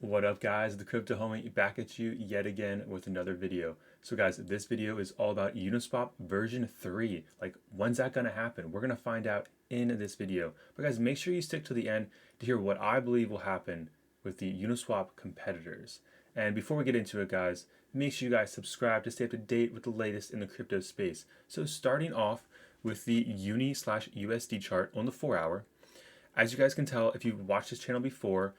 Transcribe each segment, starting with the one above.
What up guys, the Crypto Homie back at you yet again with another video. So guys, this video is all about Uniswap version 3. Like, when's that gonna happen? We're gonna find out in this video. But guys, make sure you stick to the end to hear what I believe will happen with the Uniswap competitors. And before we get into it guys, make sure you guys subscribe to stay up to date with the latest in the crypto space. So starting off with the UNI/USD chart on the 4-hour. As you guys can tell, if you've watched this channel before,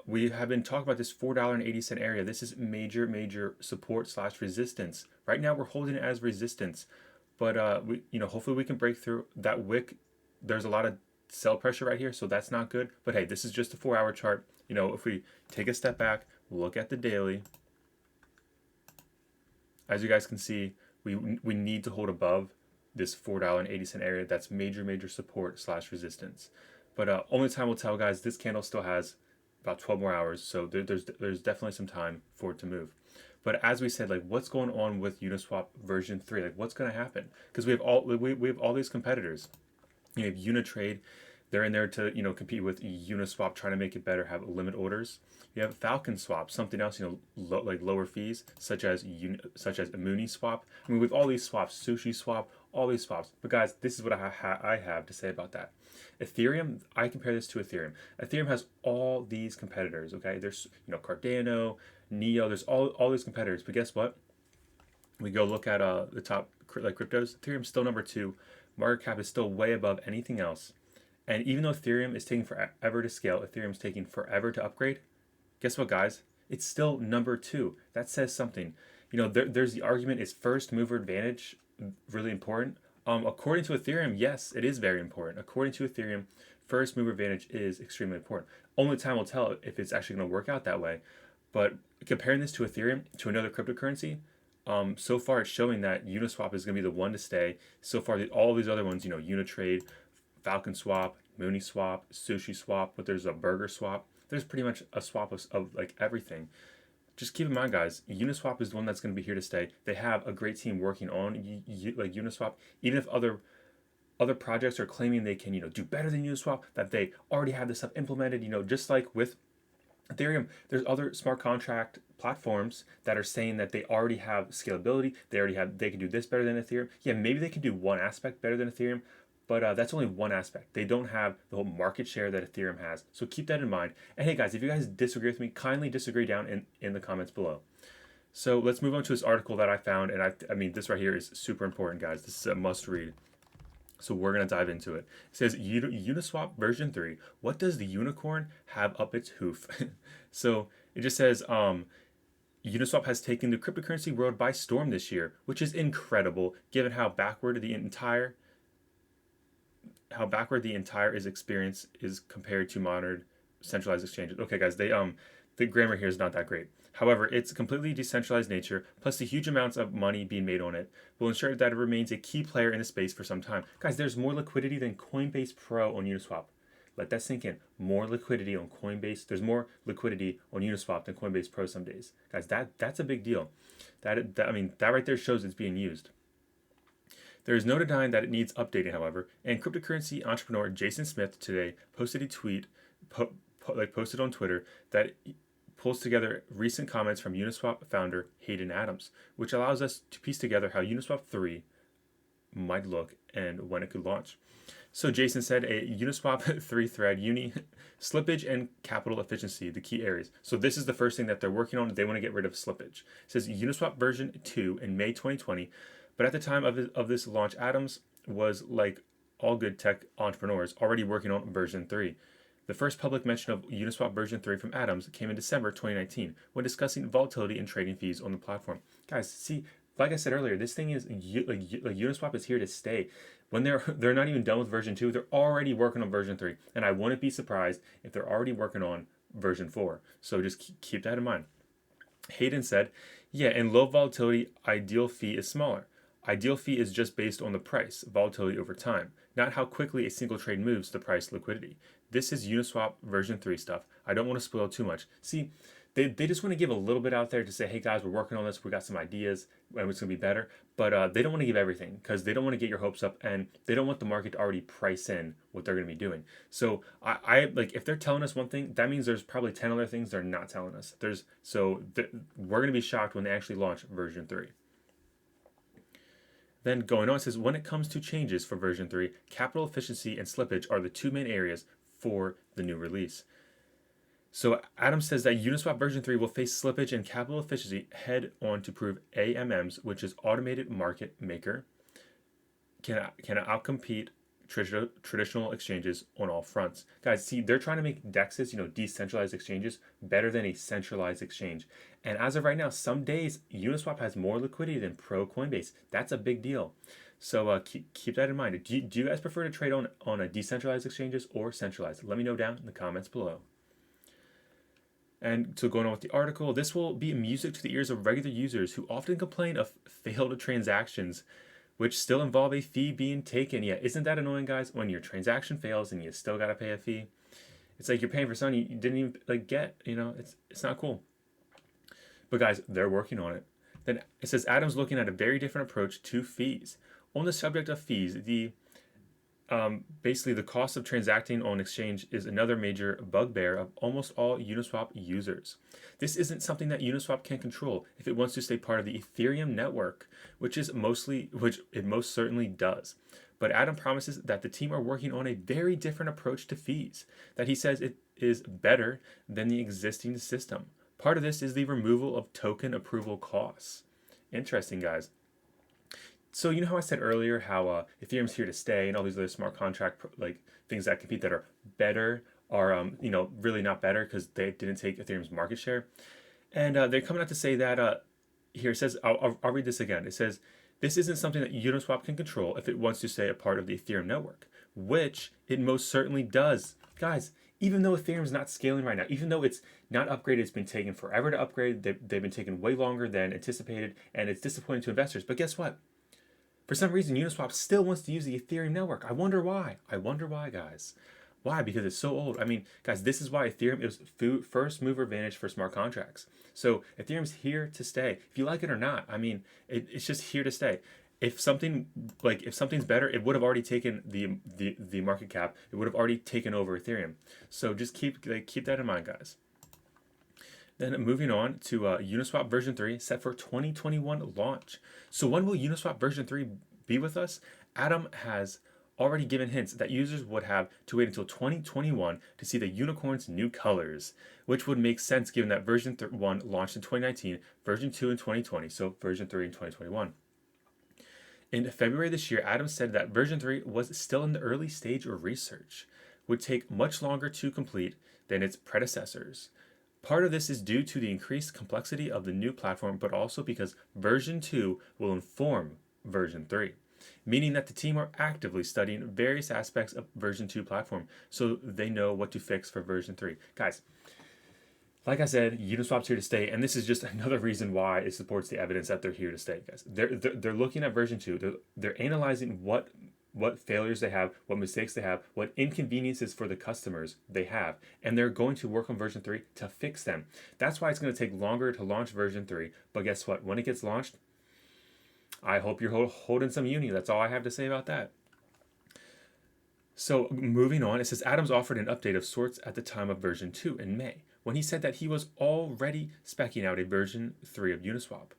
we have been talking about this $4.80 area. This is major support slash resistance. Right now we're holding it as resistance, but hopefully we can break through that wick. There's a lot of sell pressure right here, so that's not good. But hey, this is just a 4-hour chart. If we take a step back, look at the daily. As you guys can see, we need to hold above this $4.80 area. That's major support slash resistance. But only time will tell, guys. This candle still has about 12 more hours, so there's definitely some time for it to move. But as we said, like, what's going on with Uniswap version 3? Like, what's going to happen? Because we have all these competitors. You have Unitrade, they're in there to compete with Uniswap, trying to make it better, have limit orders. You have Falcon Swap, something else, like lower fees, such as Uniswap. I mean, with all these swaps, Sushi Swap, all these swaps. But guys, this is what I have to say about that. Ethereum, I compare this to Ethereum. Ethereum has all these competitors. Okay, there's Cardano, Neo. There's all these competitors. But guess what? We go look at the top cryptos. Ethereum's still number 2. Market cap is still way above anything else. And even though Ethereum is taking forever to scale, Ethereum's taking forever to upgrade. Guess what, guys? It's still number 2. That says something. There's the argument: is first mover advantage really important? According to Ethereum, yes, it is very important. According to Ethereum, first mover advantage is extremely important. Only time will tell if it's actually going to work out that way. But comparing this to Ethereum, to another cryptocurrency, so far it's showing that Uniswap is going to be the one to stay. So far, all these other ones, Unitrade, Falcon Swap, Uniswap, Sushi Swap, but there's a Burger Swap. There's pretty much a swap of like everything. Just keep in mind, guys, Uniswap is the one that's going to be here to stay. They have a great team working on like Uniswap. Even if other projects are claiming they can do better than Uniswap, that they already have this stuff implemented. Just like with Ethereum, there's other smart contract platforms that are saying that they already have scalability. They can do this better than Ethereum. Yeah, maybe they can do one aspect better than Ethereum, but that's only one aspect. They don't have the whole market share that Ethereum has. So keep that in mind. And hey guys, if you guys disagree with me, kindly disagree down in the comments below. So let's move on to this article that I found. And I mean, this right here is super important, guys. This is a must read. So we're going to dive into it. It says Uniswap version 3. What does the unicorn have up its hoof? So it just says Uniswap has taken the cryptocurrency world by storm this year, which is incredible given how backward the entire experience is compared to modern centralized exchanges. Okay, guys, the grammar here is not that great. However, its completely decentralized nature, plus the huge amounts of money being made on it, will ensure that it remains a key player in the space for some time. Guys, there's more liquidity than Coinbase Pro on Uniswap. Let that sink in. More liquidity on Coinbase. There's more liquidity on Uniswap than Coinbase Pro some days. Guys, that's a big deal. That right there shows it's being used. There is no denying that it needs updating, however, and cryptocurrency entrepreneur Jason Smith today posted a tweet, posted on Twitter, that pulls together recent comments from Uniswap founder Hayden Adams, which allows us to piece together how Uniswap 3 might look and when it could launch. So Jason said, a Uniswap 3 thread, Uni, slippage and capital efficiency, the key areas. So this is the first thing that they're working on. They want to get rid of slippage. It says Uniswap version 2 in May 2020. But at the time of this launch, Adams was, like all good tech entrepreneurs, already working on version 3. The first public mention of Uniswap version 3 from Adams came in December 2019 when discussing volatility and trading fees on the platform. Guys, see, like I said earlier, this thing is like Uniswap is here to stay. When they're not even done with version 2, they're already working on version 3, and I wouldn't be surprised if they're already working on version 4. So just keep that in mind. Hayden said, "Yeah, in low volatility, ideal fee is smaller. Ideal fee is just based on the price, volatility over time, not how quickly a single trade moves the price liquidity. This is Uniswap version 3 stuff. I don't want to spoil too much." See, they just want to give a little bit out there to say, hey guys, we're working on this, we got some ideas, and it's going to be better. But they don't want to give everything because they don't want to get your hopes up, and they don't want the market to already price in what they're going to be doing. So I like, if they're telling us one thing, that means there's probably 10 other things they're not telling us. We're going to be shocked when they actually launch version 3. Then going on, it says, when it comes to changes for version 3, capital efficiency and slippage are the two main areas for the new release. So Adam says that Uniswap version 3 will face slippage and capital efficiency head on to prove AMMs, which is automated market maker, can outcompete traditional exchanges on all fronts. Guys, see, they're trying to make DEXs, decentralized exchanges, better than a centralized exchange. And as of right now, some days Uniswap has more liquidity than Coinbase. That's a big deal. So keep that in mind. Do you guys prefer to trade on a decentralized exchanges or centralized? Let me know down in the comments below. And so going on with the article, this will be music to the ears of regular users who often complain of failed transactions, which still involve a fee being taken. Yeah, isn't that annoying, guys? When your transaction fails and you still got to pay a fee. It's like you're paying for something you didn't even get, it's not cool. But guys, they're working on it. Then it says Adam's looking at a very different approach to fees. On the subject of fees, basically the cost of transacting on exchange is another major bugbear of almost all Uniswap users. This isn't something that Uniswap can control if it wants to stay part of the Ethereum network, which it most certainly does. But Adam promises that the team are working on a very different approach to fees, that he says it is better than the existing system. Part of this is the removal of token approval costs. Interesting, guys. So you know how I said earlier how Ethereum's here to stay, and all these other smart contract things that compete that are better are really not better because they didn't take Ethereum's market share, and they're coming out to say that here it says, I'll read this again. It says, this isn't something that Uniswap can control if it wants to stay a part of the Ethereum network, which it most certainly does, guys. Even though Ethereum's not scaling right now, even though it's not upgraded, it's been taking forever to upgrade. They've been taking way longer than anticipated, and it's disappointing to investors. But guess what? For some reason, Uniswap still wants to use the Ethereum network. I wonder why. Guys. Why? Because it's so old. I mean, guys, this is why Ethereum is first mover advantage for smart contracts. So Ethereum's here to stay. If you like it or not, I mean, it's just here to stay. If something's better, it would have already taken the market cap. It would have already taken over Ethereum. So just keep that in mind, guys. Then moving on to Uniswap version 3 set for 2021 launch. So when will Uniswap version 3 be with us? Adam has already given hints that users would have to wait until 2021 to see the unicorn's new colors, which would make sense given that version 1 launched in 2019, version 2 in 2020, so version 3 in 2021. In February this year, Adam said that version 3 was still in the early stage of research, would take much longer to complete than its predecessors. Part of this is due to the increased complexity of the new platform, but also because version 2 will inform version 3, meaning that the team are actively studying various aspects of version 2 platform so they know what to fix for version 3. Guys, like I said, Uniswap's here to stay, and this is just another reason why it supports the evidence that they're here to stay, guys. They're looking at version 2. They're analyzing what failures they have, what mistakes they have, what inconveniences for the customers they have, and they're going to work on version 3 to fix them. That's why it's going to take longer to launch version 3, but guess what? When it gets launched, I hope you're holding some uni. That's all I have to say about that. So moving on, it says Adams offered an update of sorts at the time of version 2 in May, when he said that he was already speccing out a version 3 of Uniswap.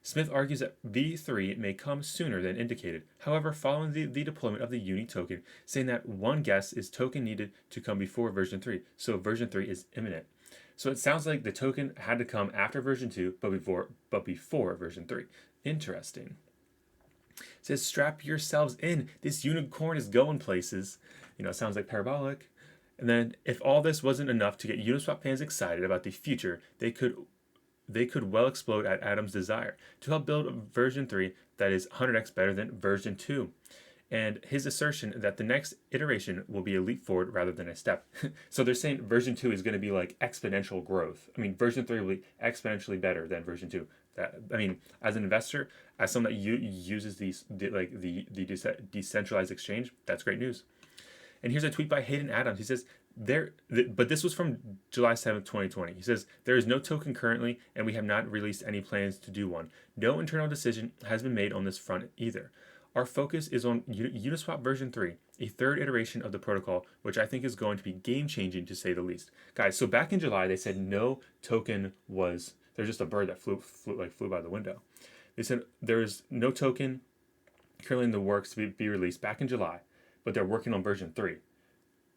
Smith argues that V3 may come sooner than indicated, however, following the deployment of the UNI token, saying that one guess is token needed to come before version 3, so version 3 is imminent. So it sounds like the token had to come after version 2, but before version 3. Interesting. It says, strap yourselves in. This unicorn is going places. It sounds like parabolic. And then, if all this wasn't enough to get Uniswap fans excited about the future, they could well explode at Adam's desire to help build a version 3 that is 100x better than version 2. And his assertion that the next iteration will be a leap forward rather than a step. So they're saying version 2 is going to be like exponential growth. I mean, version 3 will be exponentially better than version 2. As an investor, as someone that uses the decentralized exchange, that's great news. And here's a tweet by Hayden Adams. He says, But this was from July 7th, 2020. He says, there is no token currently, and we have not released any plans to do one. No internal decision has been made on this front either. Our focus is on Uniswap version 3, a third iteration of the protocol, which I think is going to be game changing to say the least. Guys, so back in July, they said no token was, there's just a bird that flew by the window. They said there's no token currently in the works to be released back in July, but they're working on version 3.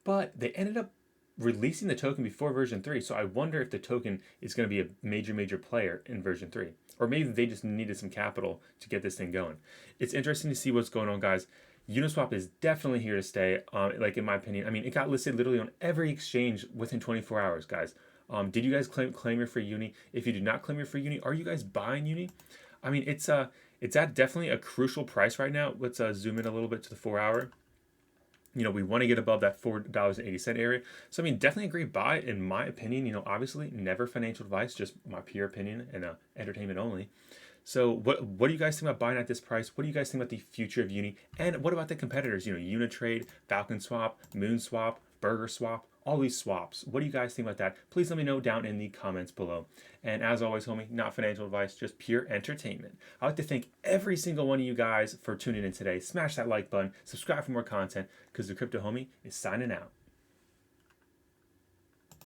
But they ended up releasing the token before version 3, so I wonder if the token is going to be a major player in version 3. Or maybe they just needed some capital to get this thing going. It's interesting to see what's going on, guys. Uniswap is definitely here to stay, like in my opinion. I mean, it got listed literally on every exchange within 24 hours, guys. Did you guys claim your free Uni? If you did not claim your free Uni, are you guys buying Uni? I mean, it's at definitely a crucial price right now. Let's zoom in a little bit to the 4-hour. You know, we want to get above that $4.80 area. So, I mean, definitely a great buy, in my opinion. You know, obviously, never financial advice, just my pure opinion and entertainment only. So, what do you guys think about buying at this price? What do you guys think about the future of Uni? And what about the competitors? You know, Unitrade, Falcon Swap, Moon Swap, Burger Swap, all these swaps. What do you guys think about that? Please let me know down in the comments below. And as always, homie, not financial advice, just pure entertainment. I'd like to thank every single one of you guys for tuning in today. Smash that like button, subscribe for more content, because the Crypto Homie is signing out.